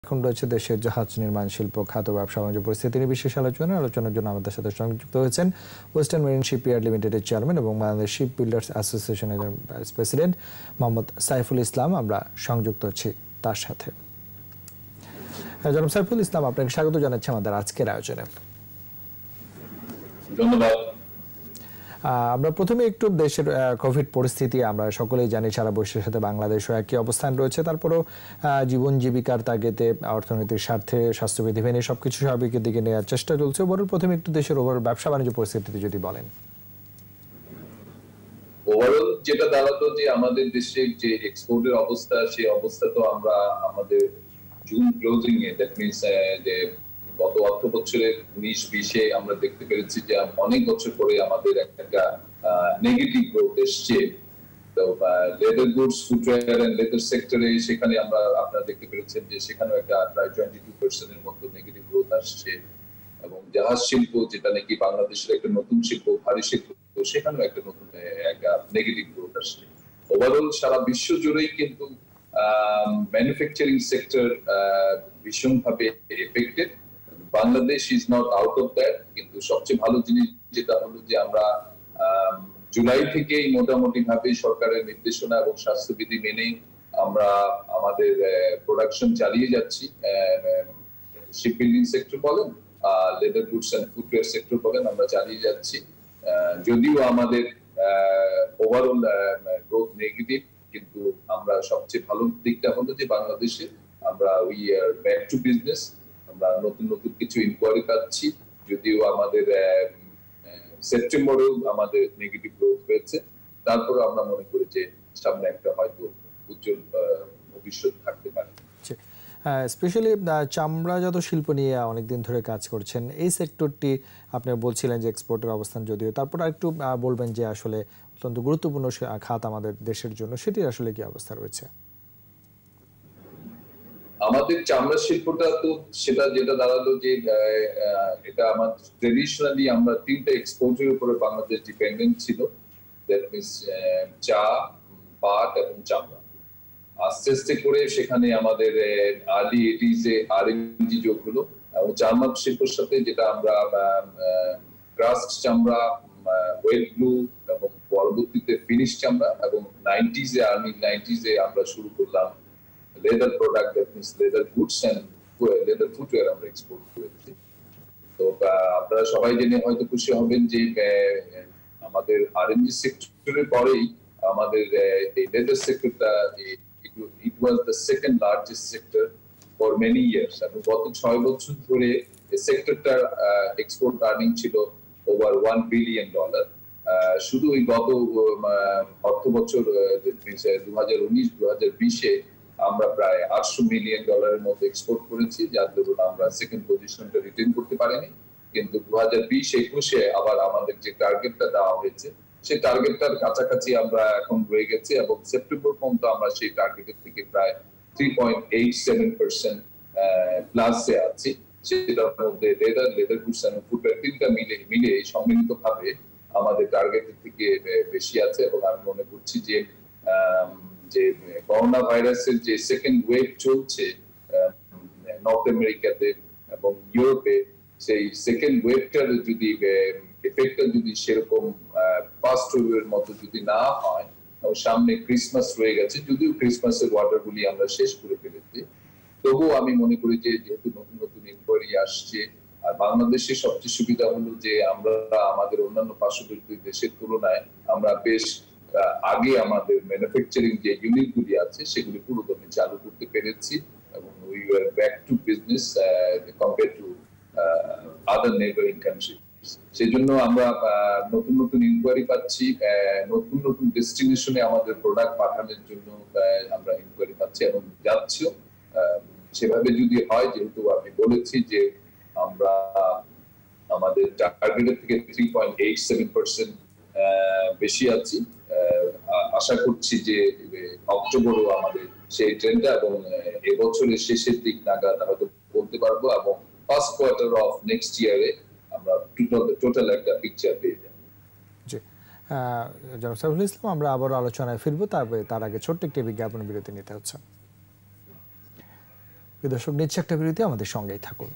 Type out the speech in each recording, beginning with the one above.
এখন রয়েছে দেশের জাহাজ নির্মাণ শিল্প খাত ব্যবসা বাণিজ্য পরিস্থিতি নিয়ে বিশেষ আলোচনার জন্য আমাদের সাথে সংযুক্ত হয়েছেন ওয়েস্টার্ন মেরিন শিপইয়ার্ড লিমিটেডের চেয়ারম্যান এবং বাংলাদেশ শিপ বিল্ডার্স অ্যাসোসিয়েশনের ভাইস প্রেসিডেন্ট মোহাম্মদ সাইফুল ইসলাম। আমরা সংযুক্ত হচ্ছি তার সাথে। জনাব সাইফুল ইসলাম, আপনাকে স্বাগত জানাচ্ছি আমাদের আজকের আয়োজনে। ধন্যবাদ। আমরা প্রথমে একটু দেশের কোভিড পরিস্থিতি, আমরা সকলেই জানি সারা বিশ্বের সাথে বাংলাদেশও একই অবস্থান রয়েছে, তারপরেও জীবন জীবিকার তাগিদে অর্থনৈতিক স্বার্থে স্বাস্থ্যবিধি মেনে সবকিছু স্বাভাবিকের দিকে নেওয়ার চেষ্টা চলছে। ওভারঅল প্রথমে একটু দেশের ওভারঅল ব্যবসা বাণিজ্য পরিস্থিতি যদি বলেন। ওভারঅল যেটা দাঁড়াতো যে আমাদের দেশের যে এক্সপোর্টের অবস্থা, সেই অবস্থা তো আমরা আমাদের June closing A that means যে গত অর্থ বছরের 19-20-এ আমরা দেখতে পেরেছি যে অনেক বছর পরে আমাদের একটা নেগেটিভ গ্রোথ এসছে। তো leather goods, footwear and leather সেক্টরে সেখানে আমরা আপনারা দেখতে পেরেছেন যে সেখানেও একটা প্রায় 22% এর মতো নেগেটিভ গ্রোথ আসছে। এবং জাহাজ শিল্প, যেটা নাকি বাংলাদেশের একটা নতুন শিল্প, ভারী শিল্প, সেখানেও একটা নতুন একটা নেগেটিভ গ্রোথ আসছে। ওভারঅল সারা বিশ্ব জুড়েই কিন্তু ম্যানুফ্যাকচারিং সেক্টর ভীষণভাবে affected. Bangladesh is not out of that. কিন্তু সবচেয়ে ভালো জিনিস যেটা হলো যে আমরা জুলাই থেকেই মোটামুটি ভাবে সরকারের নির্দেশনা এবং স্বাস্থ্যবিধি মেনে আমরা আমাদের প্রোডাকশন চালিয়ে যাচ্ছি। শিপ বিল্ডিং সেক্টর বলেন, leather goods and footwear sector বলেন, আমরা চালিয়ে যাচ্ছি। যদিও আমাদের ওভারঅল গ্রোথ নেগেটিভ, কিন্তু আমরা সবচেয়ে ভালো দিকটা হলো যে বাংলাদেশে আমরা we are back to business. আমরা নতুন নতুন কিছু ইনকোয়ারি পাচ্ছি, যদিও আমাদের সেপ্টেম্বরেও আমাদের নেগেটিভ গ্রোথ হয়েছে। তারপরে আমরা মনে করি যে সামনে একটা হয়তো উজ্জ্বল ভবিষ্যৎ থাকতে পারে। স্পেশালি চামড়াজাত শিল্প নিয়ে অনেকদিন ধরে কাজ করছেন, এই সেক্টরটি আপনি বলছিলেন যে এক্সপোর্টের অবস্থান যদিও, তারপর একটু বলবেন যে আসলে অত্যন্ত গুরুত্বপূর্ণ খাত আমাদের দেশের জন্য, সেটির আসলে কি অবস্থা রয়েছে? আমাদের চামড়া শিল্পটা তো সেটা যেটা দাঁড়ালো যে এটা আমাদের ট্রেডিশনালি আমরা তিনটা এক্সপোর্টের উপরে বাংলাদেশ ডিপেন্ডেন্ট ছিল, দ্যাট মিনস চা, পাট এবং চামড়া। আস্তে আস্তে করে সেখানে আমাদের আর্লি 80s-এ আরএমজি যোগ হলো এবং চামড়া শিল্পের সাথে যেটা আমরা ক্রাস্ট চামড়া, ওয়েট ব্লু এবং পরবর্তীতে ফিনিশ চামড়া, এবং 90s-এ আর্লি 90s-এ আমরা শুরু করলাম leather product, that means leather goods and leather footwear আমরা এক্সপোর্ট করেছি। তো আপনারা সবাই জেনে হয়তো খুশি হবেন যে আমাদের আরএমজি সেক্টরের পরেই আমাদের এই লেদার সেক্টরটা it was the second largest sector for many years. এবং গত 6 বছর ধরে এই সেক্টরটার এক্সপোর্ট আর্নিং ছিল ওভার $1 বিলিয়ন। শুধু এই গত অর্থ বছর 2019-2020-এ আমরা প্রায় $800 মিলিয়ন মতো এক্সপোর্ট করেছি, যার দরুন আমরা সেকেন্ড পজিশনটা রিটেন করতে পারিনি। কিন্তু 2020-21-এ আবার আমাদের যে টার্গেটটা দেওয়া হয়েছে, সেই টার্গেটটার কাছাকাছি আমরা এখন রয়ে গেছি এবং সেপ্টেম্বর পর্যন্ত আমরা সেই টার্গেটের থেকে প্রায় 3.87% প্লাসে আছি। সেটার মধ্যে লেদার গুডস এন্ড ফুটওয়্যার তিনটা মিলে সম্মিলিতভাবে আমাদের টার্গেটের থেকে বেশি আছে। এবং আমি মনে করছি যে করোনা ভাইরাসের যে সেকেন্ড ওয়েভ চলছে নর্থ আমেরিকাতে এবং ইউরোপে, সেই সেকেন্ড ওয়েভটার যদি এফেক্টটা যদি সেরকম ফার্স্ট ওয়েভের মতো যদি না হয়, এবং সামনে ক্রিসমাস রয়ে গেছে, যদিও ক্রিসমাসের অর্ডারগুলি আমরা শেষ করে ফেলেছি, তবুও আমি মনে করি যে যেহেতু নতুন নতুন ইনকোয়ারি আসছে, আর বাংলাদেশের সবচেয়ে সুবিধা হলো যে আমরা আমাদের অন্যান্য পার্শ্ববর্তী দেশের তুলনায় আমরা বেশ আগে আমাদের ম্যানুফ্যাকচারিং যে ইউনিটগুলি আছে সেগুলি পুরোদমে চালু করতে পেরেছি এবং we were back to business compare to other neighbouring country. সেজন্য আমরা নতুন নতুন ইনকোয়ারি পাচ্ছি, নতুন নতুন ডেস্টিনেশনে আমাদের প্রোডাক্ট পাঠানোর জন্য আমরা ইনকোয়ারি পাচ্ছি এবং যাচ্ছিও। সেভাবে যদি হয়, যেহেতু আমি বলেছি যে আমরা আমাদের টার্গেটের থেকে 3.87% বেশি আছি, আশা করছি যে অক্টোবরও আমাদের সেই ট্রেন্ডটা এবং এবছরের শেষের দিক নাগাদ হয়তো বলতে পারবো, এবং ফার্স্ট কোয়ার্টার অফ নেক্সট ইয়ারে আমরা টোটাল একটা পিকচার পেয়ে যাব। জি, জনাব সাইফুল ইসলাম, আমরা আবার আলোচনায় ফিরবো, তার আগে ছোট্ট একটি বিজ্ঞাপন বিরতি নিতে হচ্ছে। দর্শক, নিচ্ছে একটা বিরতি, আমাদের সঙ্গেই থাকুন।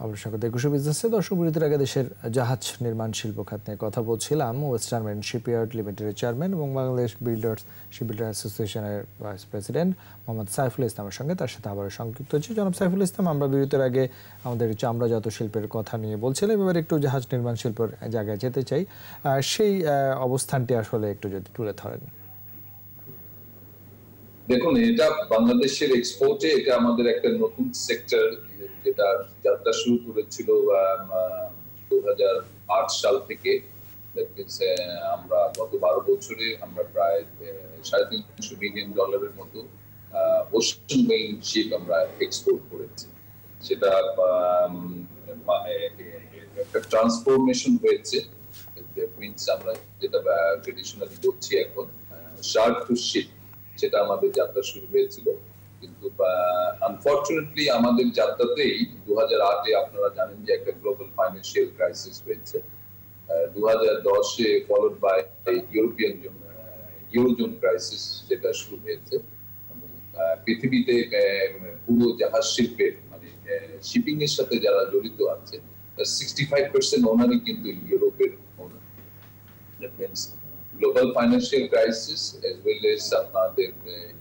আমরা স্বাগত একুশে বিজনেসে। দর্শক, বিরতির আগে দেশের জাহাজ নির্মাণ শিল্প খাত নিয়ে কথা বলছিলাম। ওয়েস্টার্ন মেরিন শিপইয়ার্ড লিমিটেডের চেয়ারম্যান এবং বাংলাদেশ শিপ বিল্ডার অ্যাসোসিয়েশনের ভাইস প্রেসিডেন্ট মোহাম্মদ সাইফুল ইসলামের সঙ্গে তার সাথে আবার সংযুক্ত হচ্ছে। জনাব সাইফুল ইসলাম, আমরা বিরতির আগে আমাদের চামড়াজাত শিল্পের কথা নিয়ে বলছিলাম, এবার একটু জাহাজ নির্মাণ শিল্পের জায়গায় যেতে চাই। সেই অবস্থানটি আসলে একটু যদি তুলে ধরেন। দেখুন, এটা বাংলাদেশের এক্সপোর্টে এটা আমাদের একটা নতুন সেক্টর, যেটা যাত্রা শুরু করেছিল 2008 সাল থেকে। আমরা গত 12 বছরে আমরা প্রায় $350 মিলিয়ন মতো ওশান মেইন শিপ আমরা এক্সপোর্ট করেছি। সেটা একটা ট্রান্সফরমেশন হয়েছে। আমরা যেটা ট্রেডিশনালি বলছি এখন শার্ক টু শিপ, সেটা আমাদের যাত্রা শুরু হয়েছিল। কিন্তু আনফরচুনেটলি আমাদের যাত্রাতেই 2008-এ আপনারা জানেন যে একটা গ্লোবাল ফাইন্যান্সিয়াল ক্রাইসিস হয়েছে। 2010-এ ফলোড বাই ইউরোজোন ক্রাইসিস, যেটা শুরু হয়েছে। পৃথিবীতে পুরো জাহাজ শিল্পের মানে শিপিং এর সাথে যারা জড়িত আছে, 65% ওনারই কিন্তু ইউরোপের ওনার। That means global financial crisis as well as আপনাদের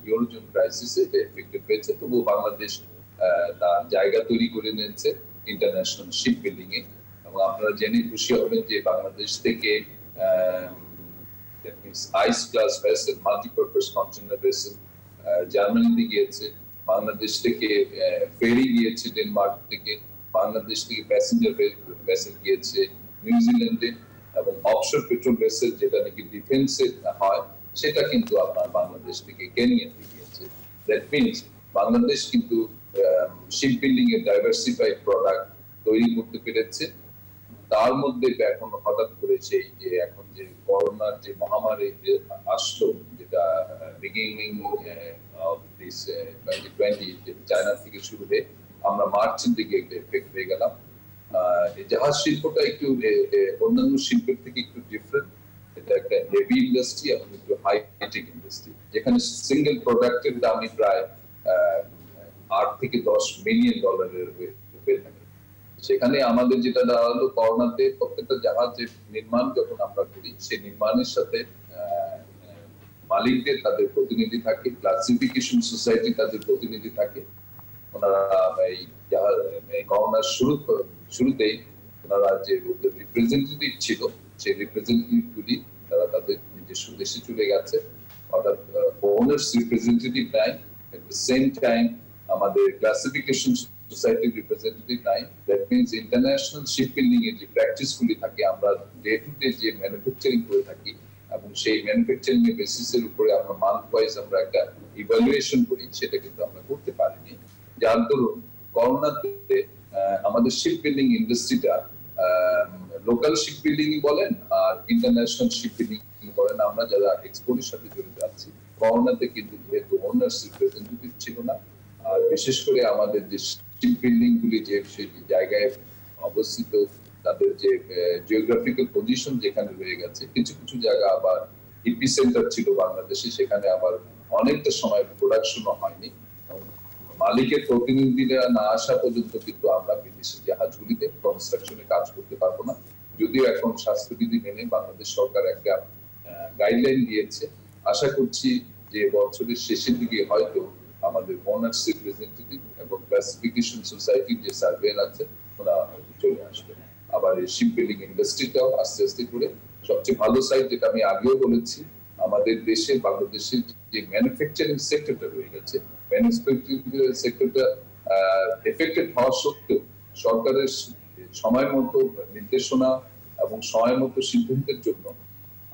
ইউরোজোন ক্রাইসিস এটা এফেক্টেড হয়েছে। তবু বাংলাদেশ তার জায়গা তৈরি করে নিয়েছে ইন্টারন্যাশনাল শিপ বিল্ডিং এ। এবং আপনারা জেনে খুশি হবেন যে বাংলাদেশ থেকে ice class vessel, multipurpose container vessel জার্মানিতে গিয়েছে। বাংলাদেশ থেকে ফেরি গিয়েছে ডেনমার্ক থেকে। বাংলাদেশ থেকে প্যাসেঞ্জার ভেসেল গিয়েছে নিউজিল্যান্ডে। এবং অফশোর পেট্রোল ভেসেল, যেটা নাকি ডিফেন্সে হয়, সেটা কিন্তু আপনার বাংলাদেশ থেকে কেনিয়াতে গিয়েছে। দ্যাট মিনস বাংলাদেশ কিন্তু শিপ বিল্ডিং এর ডাইভার্সিফাইড প্রোডাক্ট তৈরি করতে পেরেছে। তার মধ্যে এখন হঠাৎ করে সেই যে এখন যে করোনার যে মহামারী আসলো, যেটা বিগিনিং অফ দিস 2020 চায়না থেকে শুরু হয়ে আমরা মার্চের দিকে এফেক্ট হয়ে গেলাম। এই জাহাজ শিল্পটা একটু অন্যান্য শিল্পের থেকে একটু ডিফারেন্ট। এটা একটা হেভি ইন্ডাস্ট্রি এবং একটু হাইটেক ইন্ডাস্ট্রি, যেখানে সিঙ্গেল প্রোডাক্টের দামই প্রায় $8 থেকে $10 মিলিয়ন হয়ে থাকে। সেখানে আমাদের যেটা দাঁড়ালো, করোনাতে প্রত্যেকটা জাহাজের নির্মাণ যখন আমরা করি, সেই নির্মাণের সাথে মালিকদের তাদের প্রতিনিধি থাকে, ক্লাসিফিকেশন সোসাইটি তাদের প্রতিনিধি থাকে। ওনারা এই করোনার শুরুতেই ওনারা যে রিপ্রেজেন্টেটিভ ছিল, সেই রিপ্রেজেন্টেটিভ গুলি তারা তাদের নিজস্ব দেশে চলে গেছে। অর্থাৎ ওনার্স রিপ্রেজেন্টেটিভ নাই, এট দ্য সেম টাইম আমাদের ক্লাসিফিকেশন সোসাইটির রিপ্রেজেন্টেটিভ নাই। That means international ship building এর যে প্র্যাকটিস গুলি থাকে, আমরা ডে টু ডে যে ম্যানুফ্যাকচারিং করে থাকি, এবং সেই ম্যানুফ্যাকচারিং এর বেসিসের উপরে আমরা মান্থ ওয়াইজ আমরা একটা ইভালুয়েশন করি, সেটা কিন্তু আমরা করতে পারিনি। যার দরুন করোনাতে আমাদের শিপ বিল্ডিং ইন্ডাস্ট্রিটা, লোকাল শিপ বিল্ডিং বলেন আর ইন্টারন্যাশনাল শিপ বিল্ডিং বলেন, আমরা যারা এক্সপোর্টের সাথে জড়িত আছি, করোনাতে কিন্তু যেহেতু ওনার্স রিপ্রেজেন্টেটিভ ছিল না, আর বিশেষ করে আমাদের যে শিপ বিল্ডিং গুলি যে জায়গায় অবস্থিত, তাদের যে জিওগ্রাফিক্যাল পজিশন যেখানে রয়ে গেছে, কিছু কিছু জায়গা আবার ইপি সেন্টার ছিল বাংলাদেশে, সেখানে আবার অনেকটা সময় প্রোডাকশনও হয়নি। মালিকের প্রতিনিধিরা না আসা পর্যন্ত কিন্তু আমরা বিদেশি জাহাজগুলিতে কনস্ট্রাকশনে কাজ করতে পারবো না। যদিও এখন স্বাস্থ্যবিধি মেনে বাংলাদেশ সরকার একটা গাইডলাইন দিয়েছে। আশা করছি যে বছরের শেষের দিকে হয়তো আমাদের ওনার্স রিপ্রেজেন্টেটিভ এবং ক্লাসিফিকেশন সোসাইটির যে সার্ভেয়ার আছে, ওরা চলে আসবে। আবার এই শিপ বিল্ডিং ইন্ডাস্ট্রিটাও আস্তে আস্তে করে, সবচেয়ে ভালো সাইড যেটা আমি আগেও বলেছি, আমাদের দেশে বাংলাদেশের যে ম্যানুফ্যাকচারিং সেক্টরটা রয়ে গেছে, ম্যানুফ্যাকচারিং সেক্টরটা এফেক্টেড হওয়া সত্ত্বেও সরকারের সময় মতো নির্দেশনা এবং সময় মতো সিদ্ধান্তের জন্য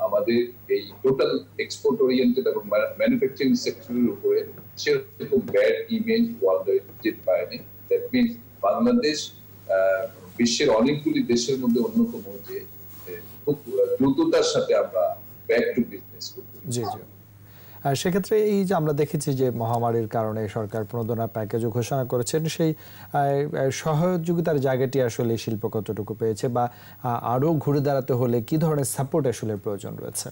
আমাদের এই টোটাল এক্সপোর্ট ওরিয়েন্টেড এবং ম্যানুফ্যাকচারিং সেক্টরের উপরে সেরকম ব্যাড ইমেজ ওয়ার্ল্ডে যেতে পারেনি। দ্যাট মিনস বাংলাদেশ বিশ্বের অনেকগুলি দেশের মধ্যে অন্যতম যে খুব দ্রুততার সাথে আমরা ব্যাক টু বিজনেস করতে। জি জি। আর সেক্ষেত্রে এই যে আমরা দেখেছি যে মহামারীর কারণে সরকার প্রণোদনা প্যাকেজও ঘোষণা করেছেন, সেই সহযোগিতার জায়গাটি আসলে শিল্প কতটুকু পেয়েছে, বা আরো ঘুরে দাঁড়াতে হলে কি ধরনের সাপোর্ট আসলে প্রয়োজন রয়েছে?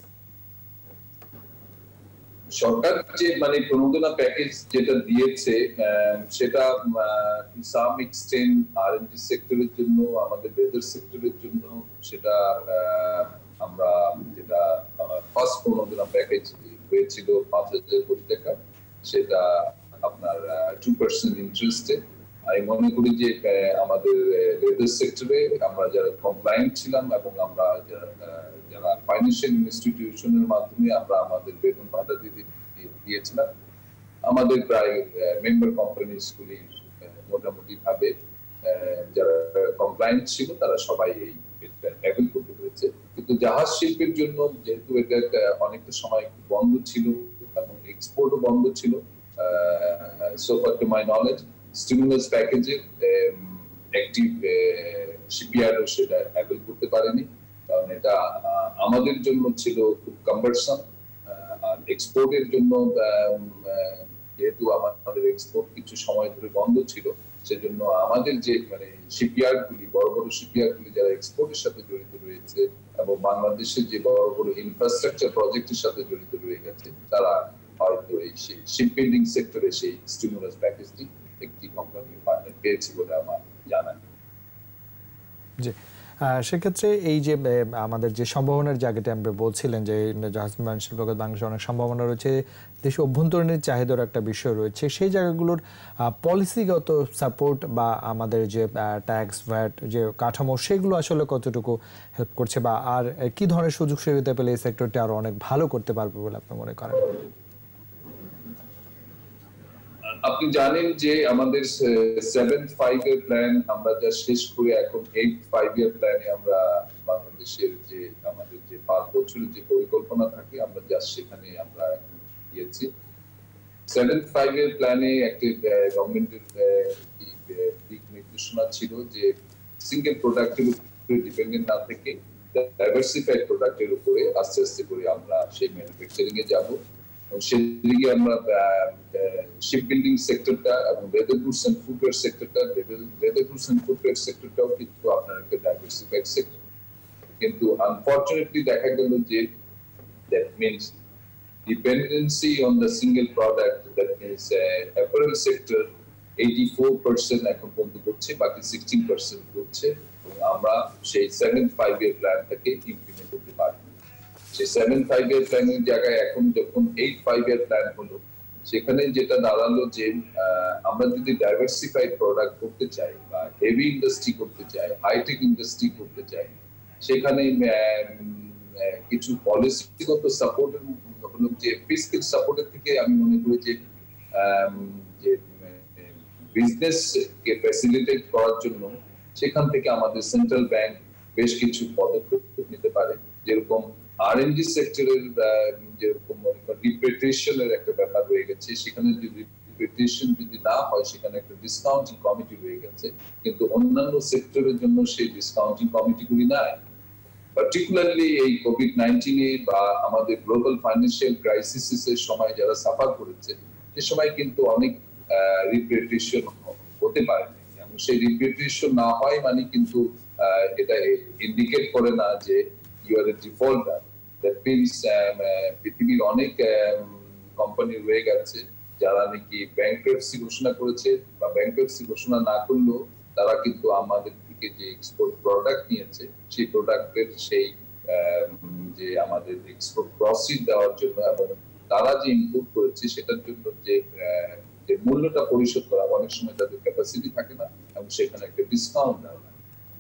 সরকার যে মানে প্রণোদনা প্যাকেজ যেটা দিয়েছে সেটা টু সাম এক্সটেন্ট আরএনজি সেক্টরের জন্য, আমাদের লেদার সেক্টরের জন্য সেটা আমরা যেটা ফার্স্ট প্রণোদনা প্যাকেজ হয়েছিল 5,000 কোটি টাকা, সেটা আপনার 2% ইন্টারেস্টে। আমি মনে করি যে আমাদের লেদার সেক্টরে আমরা যারা কমপ্লায়েন্ট ছিলাম এবং আমরা যারা ফাইন্যান্সিয়াল ইনস্টিটিউশনের মাধ্যমে আমরা আমাদের বেতন ভাতা দিয়েছিলাম, আমাদের প্রায় মেম্বার কোম্পানিজ গুলি মোটামুটি ভাবে যারা কমপ্লায়েন্ট ছিল তারা সবাই এই অ্যাভেল করতে পেরেছে। কিন্তু জাহাজ শিল্পের জন্য যেহেতু এটা অনেকটা সময় বন্ধ ছিল এবং এক্সপোর্টও বন্ধ ছিল, so far to my knowledge stimulus প্যাকেজে অ্যাক্টিভ শিপইয়ার্ডও সেটা অ্যাভেল করতে পারেনি, কারণ এটা আমাদের জন্য ছিল খুব কাম্বারসাম। আর এক্সপোর্টের জন্য যেহেতু আমাদের এক্সপোর্ট কিছু সময় ধরে বন্ধ ছিল, সেজন্য আমাদের যে মানে শিপইয়ার্ড গুলি, বড় বড় শিপইয়ার্ড গুলি যারা এক্সপোর্টের সাথে জড়িত রয়েছে এবং বাংলাদেশের যে বড় বড় ইনফ্রাস্ট্রাকচার প্রজেক্টের সাথে জড়িত রয়ে গেছে, তারা হয়তো এই শিপ বিল্ডিং সেক্টরে সেই স্টিমুলাস প্যাকেজটি একটি কোম্পানি পার্টনার পেয়েছে বলে আমার জানা। জি, সেক্ষেত্রে এই যে আমাদের যে সম্ভাবনার জায়গাটা আমরা বলছিলেন যে জাহাজ নির্মাণ শিল্পগত বাংলাদেশে অনেক সম্ভাবনা রয়েছে, দেশে অভ্যন্তরীণ চাহিদার একটা বিষয় রয়েছে, সেই জায়গাগুলোর পলিসিগত সাপোর্ট বা আমাদের যে ট্যাক্স ভ্যাট যে কাঠামো সেগুলো আসলে কতটুকু হেল্প করছে, বা আর কি ধরনের সুযোগ সুবিধা পেলে এই সেক্টরটি আরো অনেক ভালো করতে পারবে বলে আপনি মনে করেন? আপনি জানেন যে আমাদের 7-5-year প্ল্যান আমরা যা শেষ করে এখন 8-5-year প্ল্যানে আমরা বাংলাদেশের যে আমাদের যে 5 বছরের যে পরিকল্পনা থাকে আমরা যা সেখানে আমরা গিয়েছি। 7-5-year প্ল্যানে একটি গভর্নমেন্টের দিক নির্দেশনা ছিল যে সিঙ্গেল প্রোডাক্টের উপরে ডিপেন্ডেন্ট না থেকে ডাইভার্সিফাইড প্রোডাক্টের উপরে আস্তে আস্তে করে আমরা সেই ম্যানুফ্যাকচারিং এ যাব। সেদিকে আমরা শিপ বিল্ডিং সেক্টরটা এবং লেদার গুডস এন্ড ফুটওয়্যার সেক্টরটা, লেদার গুডস এন্ড ফুটওয়্যার সেক্টরটাও কিন্তু আপনার একটা ডাইভার্সিফাইড সেক্টর। কিন্তু আনফরচুনেটলি দেখা গেল যে that means dependency on the single product, that means apparel sector 84% এখন বন্ধ করছে, বাকি 16% করছে। আমরা সেই 7-5-year প্ল্যানটাকে ইমপ্লিমেন্ট করতে পারি। সেই 7-5-year প্ল্যানের জায়গায় এখন যখন 8-5-year প্ল্যান হলো, সেখানে যেটা দাঁড়ালো যে আমরা যদি ডাইভার্সিফাইড প্রোডাক্ট করতে চাই বা হেভি ইন্ডাস্ট্রি করতে চাই, হাইটেক ইন্ডাস্ট্রি করতে চাই, সেখানে কিছু পলিসিগত সাপোর্টের হলো যে ফিসক্যাল সাপোর্টের থেকে আমি মনে করি যে বিজনেস কে ফ্যাসিলিটেট করার জন্য সেখান থেকে আমাদের সেন্ট্রাল ব্যাংক বেশ কিছু পদক্ষেপ নিতে পারে। যেরকম আরএনজি সেক্টরের যেরকম রিপ্রেটেশনের একটা ব্যাপার রয়ে গেছে, সেখানে যদি রিপ্রেটেশন যদি না হয় সেখানে একটা ডিসকাউন্টিং কমিটি রয়ে গেছে, কিন্তু অন্যান্য সেক্টরের জন্য সেই ডিসকাউন্টিং কমিটিগুলি নাই। পার্টিকুলারলি এই কোভিড-19 বা আমাদের গ্লোবাল ফাইন্যান্সিয়াল ক্রাইসিসের সময় যারা সাফার করেছে, সে সময় কিন্তু অনেক রিপ্রেটেশন হতে পারে, এবং সেই রিপ্রেটেশন না হয় মানে কিন্তু এটা ইন্ডিকেট করে না যে you are a defaulter. That means পৃথিবীর অনেক কোম্পানি রয়ে গেছে যারা নাকি ব্যাংক্রাপসি ঘোষণা করেছে, বা ব্যাংক্রাপসি ঘোষণা না করলেও তারা কিন্তু আমাদের থেকে যে এক্সপোর্ট প্রোডাক্ট নিয়েছে সেই প্রোডাক্টের সেই যে আমাদের এক্সপোর্ট প্রসিড দেওয়ার জন্য এবং তারা যে ইনপুট করেছে সেটার জন্য যে মূল্যটা পরিশোধ করা, অনেক সময় তাদের ক্যাপাসিটি থাকে না এবং সেখানে একটা ডিসকাউন্ট দেওয়া হয়।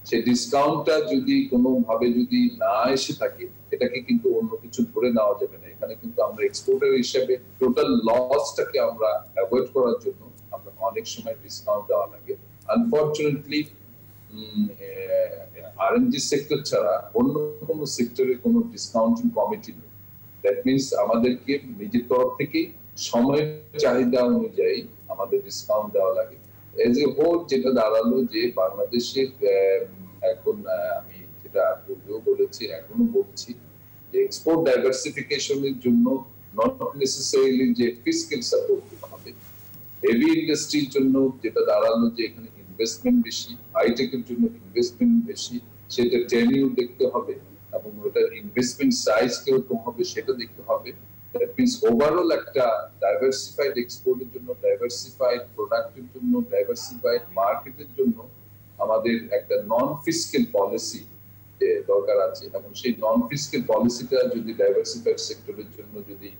সেই ডিসকাউন্টটা যদি কোনোভাবে যদি না এসে থাকে, এটাকে কিন্তু অন্য কিছু ধরে নেওয়া যাবে না। এখানে কিন্তু আমরা এক্সপোর্টার হিসেবে টোটাল লসটাকে আমরা অ্যাভয়েড করার জন্য আমরা অনেক সময় ডিসকাউন্ট দেওয়া লাগে। আনফরচুনেটলি আরএনজি সেক্টর ছাড়া অন্য কোনো সেক্টরে কোনো ডিসকাউন্টিং কমিটি নেই। দ্যাট মিনস আমাদেরকে নিজের তরফ থেকে সময়ের চাহিদা অনুযায়ী আমাদের ডিসকাউন্ট দেওয়া লাগে। এজ এ হোল যেটা দাঁড়ালো যে বাংলাদেশের এখন আমি যেটা পূর্বেও বলেছি এখনো বলছি যে এক্সপোর্ট ডাইভার্সিফিকেশনের জন্য নট নেসেসারিলি যে ফিসক্যাল সাপোর্ট দিতে হবে, হেভি ইন্ডাস্ট্রির জন্য যেটা দাঁড়ালো যে এখানে ইনভেস্টমেন্ট বেশি, হাইটেকের জন্য ইনভেস্টমেন্ট বেশি, সেটা টেনিউর দেখতে হবে এবং ওটার ইনভেস্টমেন্ট সাইজ কিরকম হবে সেটা দেখতে হবে। দ্যাট মিনস ওভারঅল একটা ডাইভার্সিফাইড এক্সপোর্টের জন্য, ডাইভার্সিফাইড প্রোডাক্টের জন্য, ডাইভার্সিফাইড মার্কেটের জন্য আমাদের একটা নন ফিসক্যাল পলিসি দরকার আছে। এবং সেই নন ফিসক্যাল পলিসিটা যদি ডাইভার্সিফাইড সেক্টরের জন্য যদি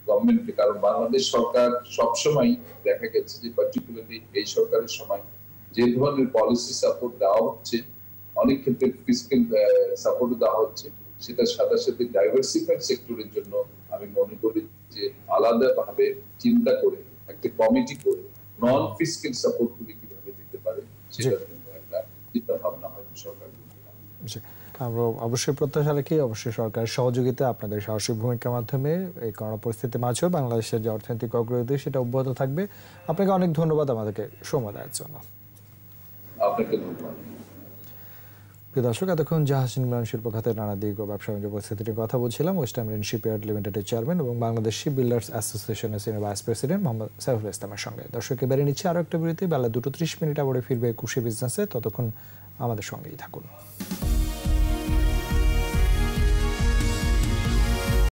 গভর্নমেন্টকে, কারণ বাংলাদেশ সরকার সবসময় দেখা গেছে যে পার্টিকুলারলি এই সরকারের সময় যে ধরনের পলিসি সাপোর্ট দেওয়া হচ্ছে, অনেক ক্ষেত্রে ফিসক্যাল সাপোর্ট দেওয়া হচ্ছে, সেটার সাথে সাথে ডাইভার্সিফাইড সেক্টরের জন্য আমি মনে করি যে আলাদাভাবে চিন্তা করে একটা কমিটি করে নন ফিসক্যাল সাপোর্ট গুলি কিভাবে দিতে পারে সেটার জন্য একটা চিন্তা ভাবনা হয়তো সরকার করতে পারে। আমরা অবশ্যই প্রত্যাশা রাখি, অবশ্যই সরকারের সহযোগিতা, আপনাদের সাহসী ভূমিকার মাধ্যমে এই করোনা পরিস্থিতির মাঝেও বাংলাদেশের যে অর্থনৈতিক অগ্রগতি সেটা অব্যাহত থাকবে। আপনাকে অনেক ধন্যবাদ আমাদেরকে সময় দেওয়ার জন্য। আপনাকে ধন্যবাদ। প্রিয় দর্শক, এতক্ষণ জাহাজ নির্মাণ শিল্প খাতের নানা দিক ও ব্যবসা বাণিজ্য পরিস্থিতি নিয়ে কথা বলছিলাম ওয়েস্টার্ন মেরিন শিপইয়ার্ড লিমিটেডের চেয়ারম্যান এবং বাংলাদেশ শিপ বিল্ডার্স অ্যাসোসিয়েশনের senior vice president Mohammad Saiful ইসলামের সঙ্গে। দর্শক, এবারে নিচ্ছে আরও একটা বিরতি। বেলা 2:30 আবার ফিরবে একুশে বিজনেসে। ততক্ষণ আমাদের সঙ্গেই থাকুন।